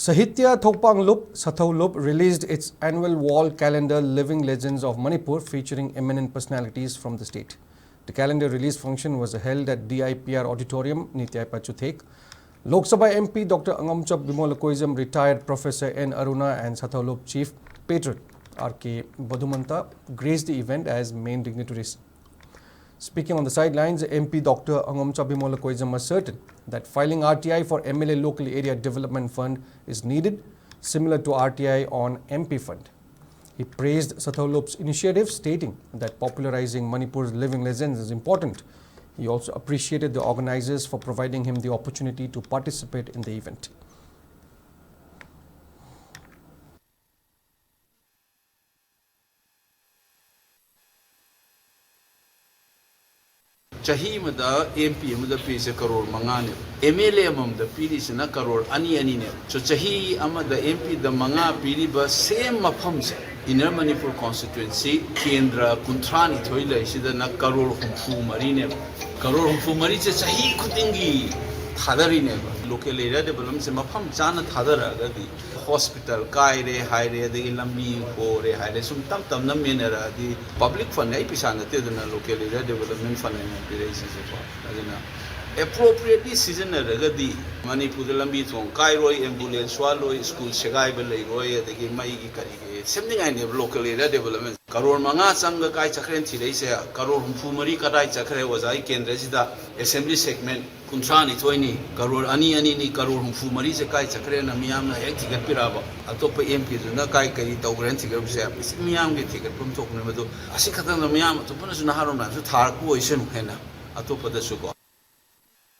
Sahitya Thokpang Lup, Sathau Lup released its annual wall calendar Living Legends of Manipur featuring eminent personalities from the state. The calendar release function was held at DIPR Auditorium, Nitya Pachuthek. Lok Sabha MP Dr. Angamchap Bimol, retired Professor N. Aruna and Sathau Lup Chief Patron R.K. Badumanta graced the event as main dignitaries. Speaking on the sidelines, MP Dr. Angamchap Bimol asserted that filing RTI for MLA Local Area Development Fund is needed, similar to RTI on MP Fund. He praised Sathau Lup's initiative, stating that popularizing Manipur's living legends is important. He also appreciated the organizers for providing him the opportunity to participate in the event. Chahi mada MP mada pise crore mangane MLA amamda piri sina crore ani ne so chahi amada MP da manga piri ba same mafamse Inner Manipur constituency Kendra Kuntrani thoila isida na crore humfu mari ne crore humfu mari che chahi khutingi thadari ne local area development se mafam chana thadara gadi hospital kaire haire de lambi kore haire sum tam tam na menera di public fund ai pisana te na local area development fund ne pire se ko adina appropriately season ragadi Manipur lambi thong kairoi ambulance swaloi school segai be lei roi adagi mai gi kari ge something I ne local area development karor manga sanga kai chakren thilei se karor humfu mari kadai chakre wazai kendra sida assembly segment kuntrani thoini karor ani ni karor humfu mari se kai chakre na miyam na ek thigat piraba atopa MP na kai kai tawren thigat se miyam ge thigat pum thok ne madu asi khatan na miyam to puna su na harom na su thar ko isen hena atopa da su ko